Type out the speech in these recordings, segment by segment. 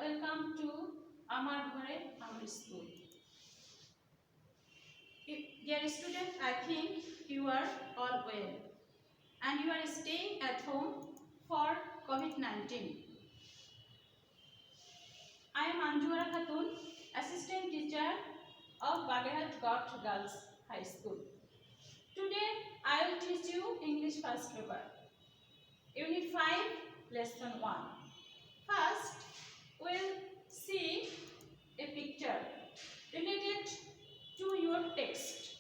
welcome to Amar Ghore Amar School. Dear students, I think you are all well and you are staying at home for COVID-19. I am Anjuara Khatun, Assistant Teacher of Bagherhat Gott Girls High School. Today I will teach you English first paper, Unit 5, Lesson 1. First, we will see a picture related to your text.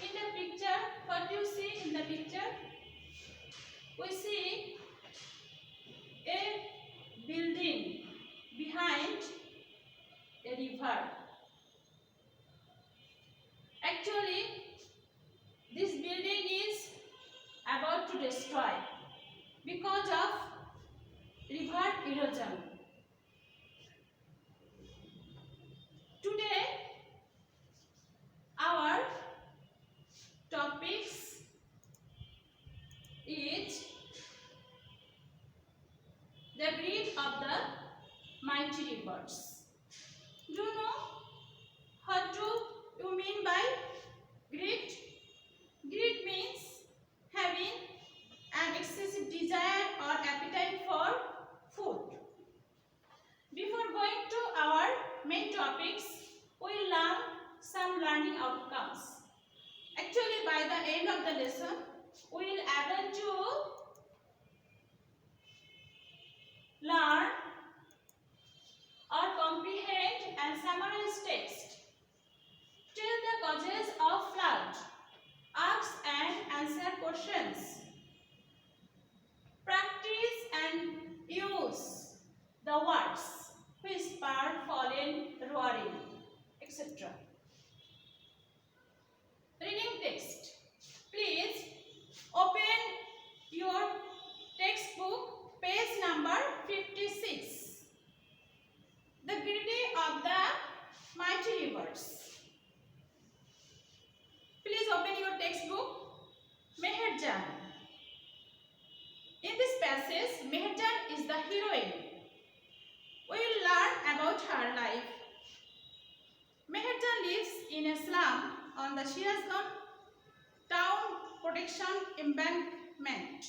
In the picture, what do you see in the picture? We see a building behind a river. Actually, this building is about to destroy because of river erosion. Today, our topics is the breed of the mighty rivers. Do you know what do you mean by greed? Greed means having an excessive desire or appetite for food. Before going to our main topics, we will learn some learning outcomes. Actually, by the end of the lesson, we will able to learn or comprehend and summarize text. Tell the causes of flood. Ask and answer questions. Practice and use the words whisper, fallen, roaring, etc. Reading text. Please open your textbook, page number 56. The beauty of the mighty rivers. Please open your textbook. Meherjan. In this passage, Meherjan is the heroine. We will learn about her life. Meherjan lives in a slum on the Shirazganj Town Protection Embankment.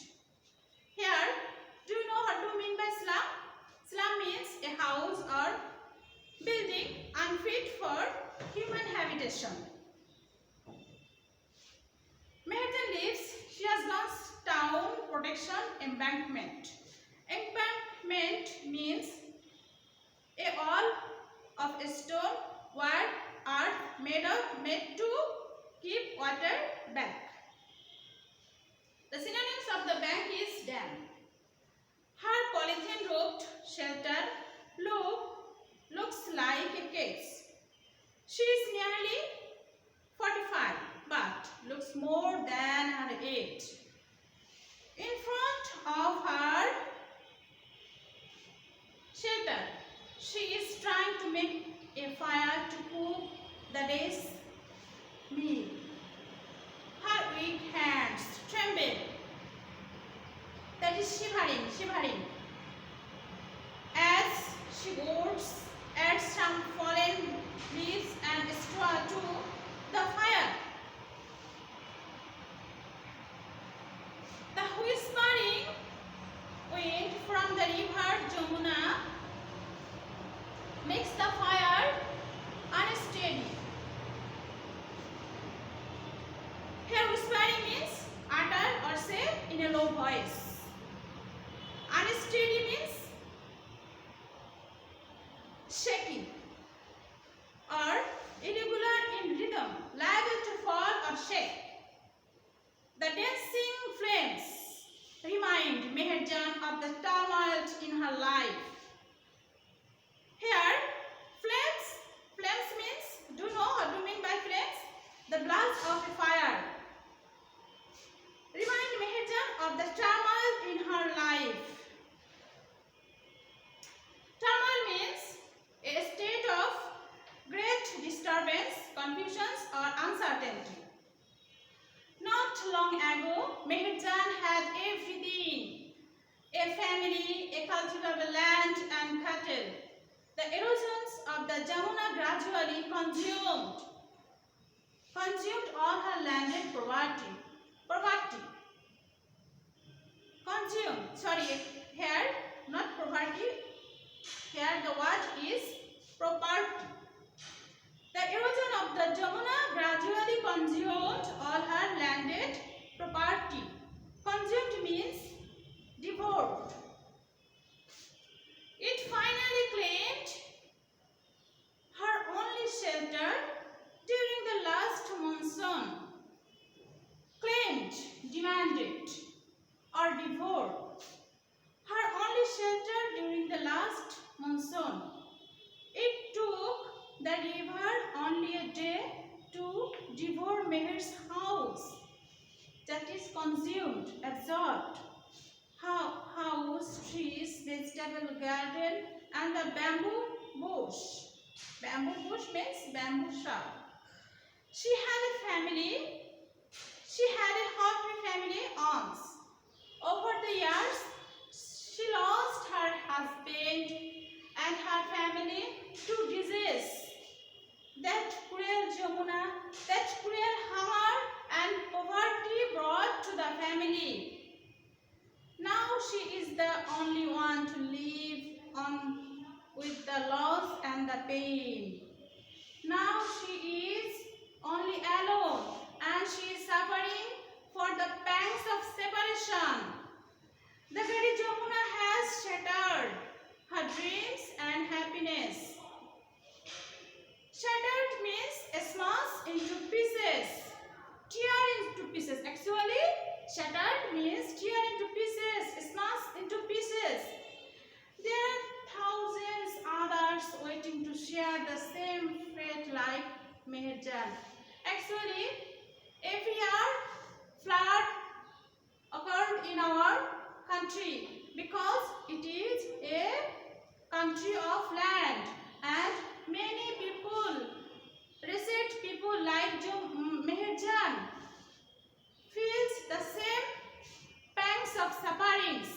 Here, do you know what to mean by slum? Slum means a house or building unfit for human habitation. Meherjan lives Shirazganj Town Protection Embankment. Embankment means a wall of stone, wood, earth made to keep water back. The synonyms of the bank is dam. Her polythene roofed shelter looks like a cage. She is nearly 45 but looks more than her age. In front of her shelter, she is trying to make a fire to cook the day's meal. Her weak hands tremble. That is shivering. As she adds some fallen leaves and straw to the fire. The whispering wind from the river Jamuna makes the fire unsteady. Here whispering means utter or say in a low voice. Unsteady means shaky or irregular in rhythm, liable to fall or shake. The dancing flames remind Meherjan of the turmoil in her life. Here, flames means, do you know what do you mean by flames? The blast of a fire. Remind Meherjan of the turmoil in her life. Turmoil means a state of great disturbance, confusion or uncertainty. Not long ago, Meherjan had everything: a family, a cultivable land and cattle. the Jamuna gradually consumed all her landed property. Consumed. Sorry, here not property. Here the word is property. The erosion of the Jamuna gradually consumed all her landed property. Consumed means devoured. It finally claimed her only shelter during the last monsoon. Claimed, demanded, or devoured her only shelter during the last monsoon. It took the river only a day to devour Meher's house, that is consumed, absorbed. House, trees, vegetable garden, and the bamboo bush. Bamboo bush means bamboo shrub. She had a family. She had a happy family once. Over the years, she lost her husband and her family to disease. That cruel Jamuna, that cruel hunger and poverty brought to the family. Now she is the only one to live on with the loss and the pain. Now she is only alone and she is suffering for the pangs of separation. The very Jamuna has shattered her dreams and happiness. Shattered means smashed into pieces. Tear into pieces. Actually, shattered means tear into pieces, smashed into pieces. There are thousands others waiting to share the same fate like Meherjan. Actually, every year flood occurred in our country because it is a country of land and many people, recent people like Meherjan feels the same pangs of sufferings.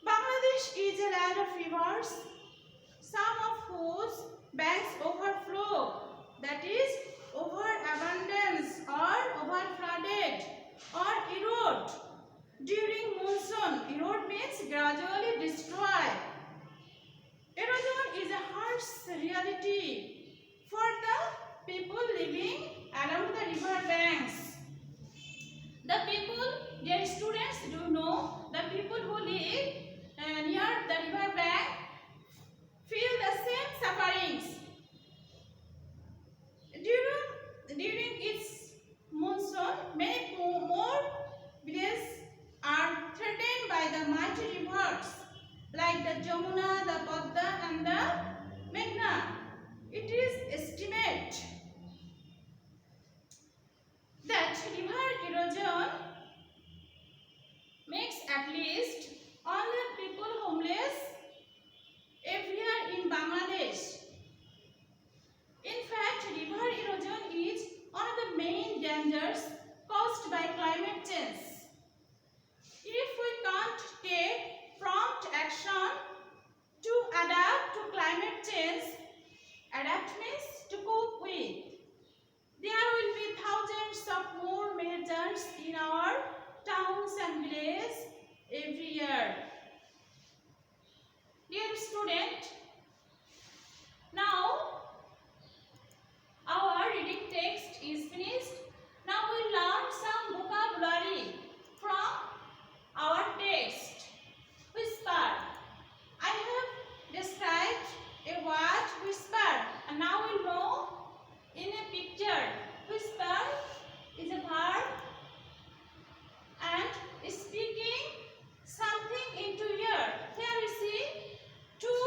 Bangladesh is a land of rivers, some of whose banks overflow, that is overabundance or overflooded or erode during monsoon. Erode means gradually destroy. Erosion is a harsh reality for the people living along the river banks. The people, dear students, do know the people who live near the river bank feel the same sufferings. During its monsoon, many more villages are threatened by the mighty rivers like the Jamuna, the Padma and the Meghna. It is estimated that river erosion makes at least 100 people homeless every year in Bangladesh. In fact, river erosion is one of the main dangers caused by climate change. If we can't take prompt action to adapt to climate change, adapt means to cope with, there will be thousands of more Meherjans in our towns and villages every year. Dear student, now our reading text is finished. Now we learn some vocabulary from our text. Whisper. I have described a word whisper, and now we know in a picture. Whisper is a verb and speaking something into ear. Here we see two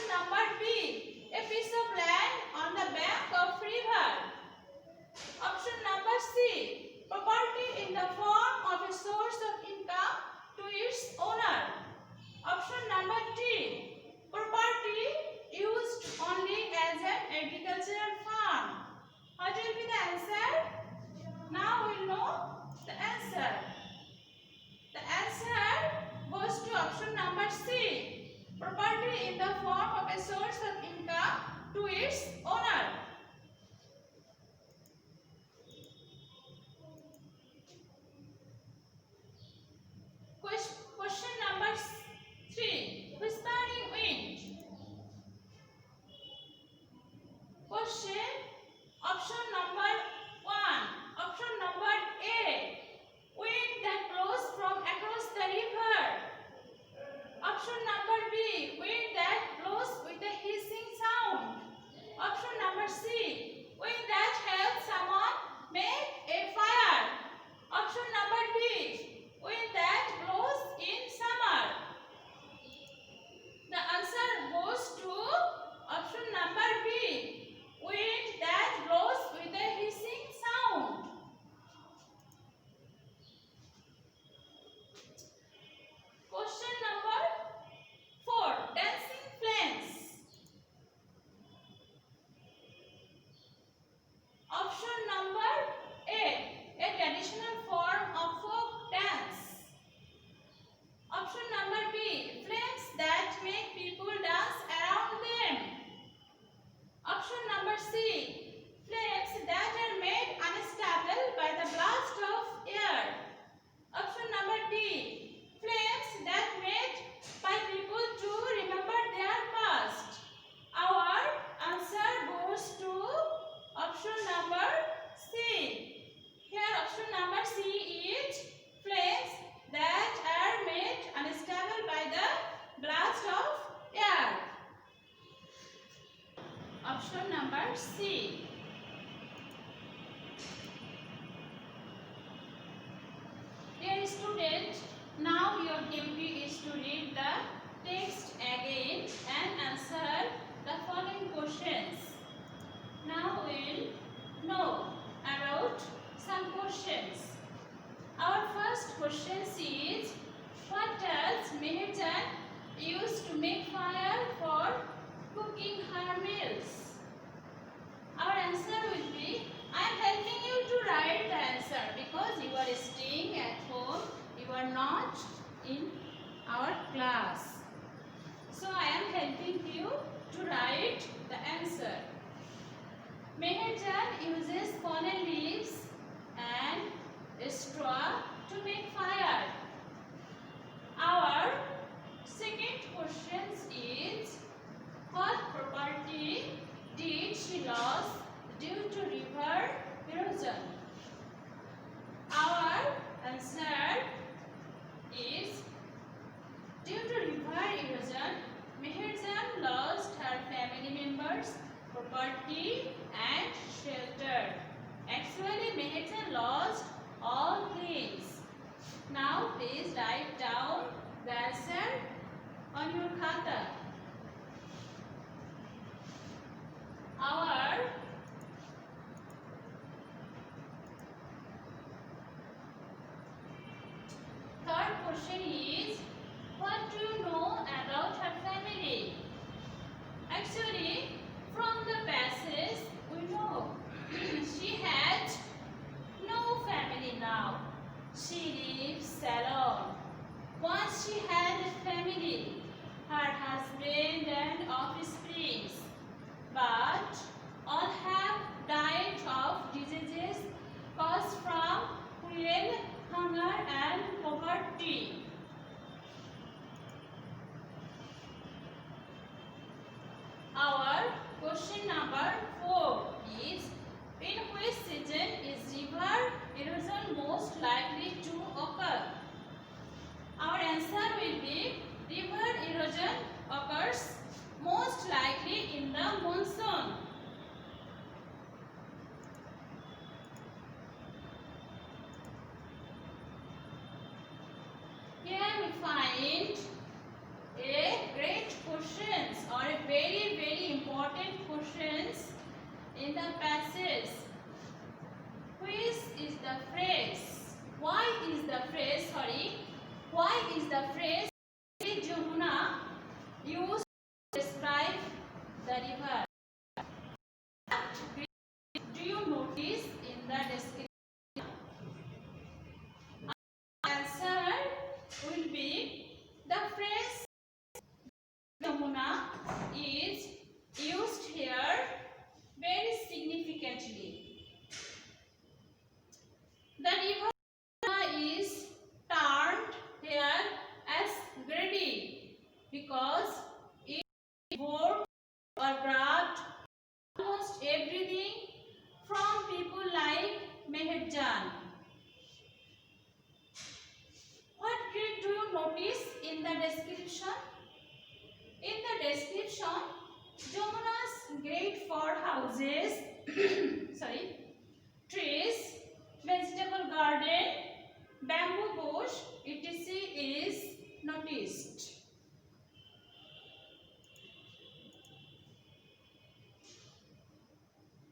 number B, a piece of land on the bank of river. Option number C, property in the form of a source of income to its owner. Option number D, property used only as an agricultural farm. What will be the answer? Now we know the answer. The answer goes to option number C, property in the form of a source of income to its owner. Question number 3, whispering wind. Question option number 1, option number A, wind that blows from across the river. Option number B, wind that blows with a hissing sound. Option number C, wind that helps someone make a fire. Option number D, wind that blows in summer. The answer goes to option number B, wind that blows with a hissing sound. Question number 4, dancing flames. Option number A, a traditional form of folk dance. Option number B, flames that make people dance around them. Option number C, flames that are made unstable by the blast of air. Option number D, flames that made by people to remember their past. Our answer goes to option number C. Here option number C is flames that are made unstable by the blast of air. Option number C. Dear student, now your duty is to read the text again and answer the following questions. Now we'll know about some questions. Our first question is, what does Meherjan use to make fire for cooking her meals? Our answer will be, I am helping you to write the answer because you are staying at home, you are not in our class. So I am helping you to write the answer. Meherjan uses fallen leaves and straw to make fire. Our second question is, what property did she lose due to river erosion? Our answer is, due to river erosion, Meherjan lost her family members, property and shelter. Actually, Meherjan lost all things. Now please write down the answer on your khata. Our third question is, what do you know about her family? Actually, from the passage we know she had no family now. She lives alone. Once she had a family, her husband and offspring, but all have died of diseases caused from cruel hunger and poverty. Our question number 4 is, in which season is river erosion most likely to occur? Our answer will be, river erosion occurs most likely in the monsoon. important questions in the passage. Which is the phrase? Why is the phrase Jamuna used to describe the river? Do you notice in the description? Answer will be the phrase Jamuna is used here very significantly. The river is termed here as greedy because it bore or grabbed almost everything from people like Meherjan. What greed do you notice in the description? In the description, Jamuna's great for houses, trees, vegetable garden, bamboo bush, etc. is noticed.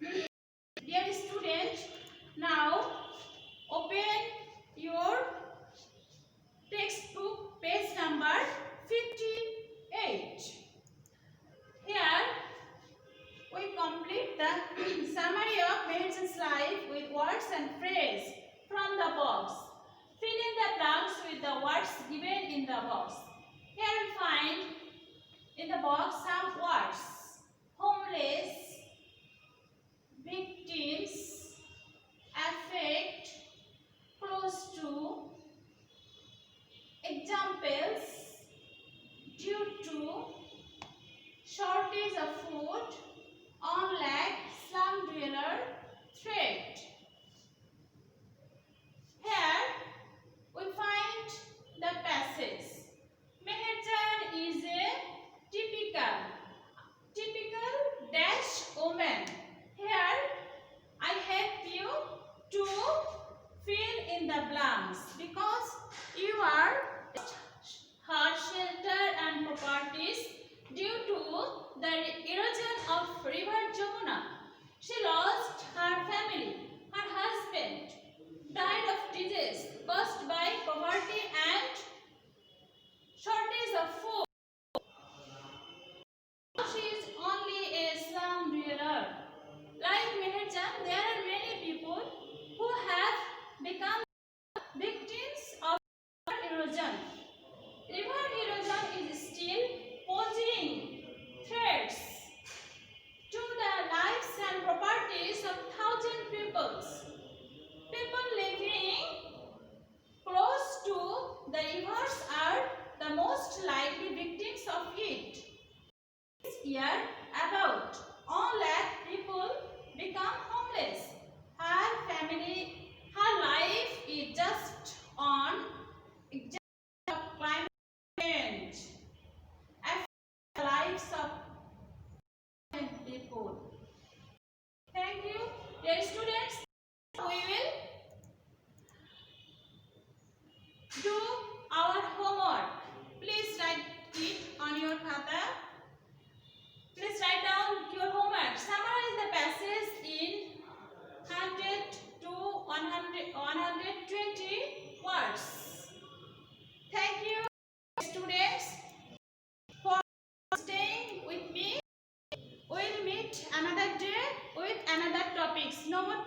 Dear student, now open your textbook page number 58. Here we complete the summary of Meherjan's life with words and phrase from the box. Fill in the blanks with the words given in the box. Here we find in the box some words: homeless, victims, affect, close to, examples, due to, shortage of food, on lack, slum dweller, threat. Here we find the passage. Meherjan is a typical dash woman. Here I help you to fill in the blanks because you are her shelter and properties due to the erosion of river Jamuna. She lost her family. Her husband died of disease caused by poverty and shortage of food. She is only a slum dweller. Like Meherjan, there are many people who have become victims of river erosion. River erosion is still posing threats to the lives and properties of thousands of peoples. People living close to the rivers are the most likely victims of it. This year, about 1 lakh people become homeless. Her life is just on example of climate change affect the lives of people. Thank you, dear students. We will do our homework. Please write it on your khata. Please write down your homework. Summarize the passage in 100 to 120 words. Thank you, students, for staying with me. We'll meet another day with another topics. No more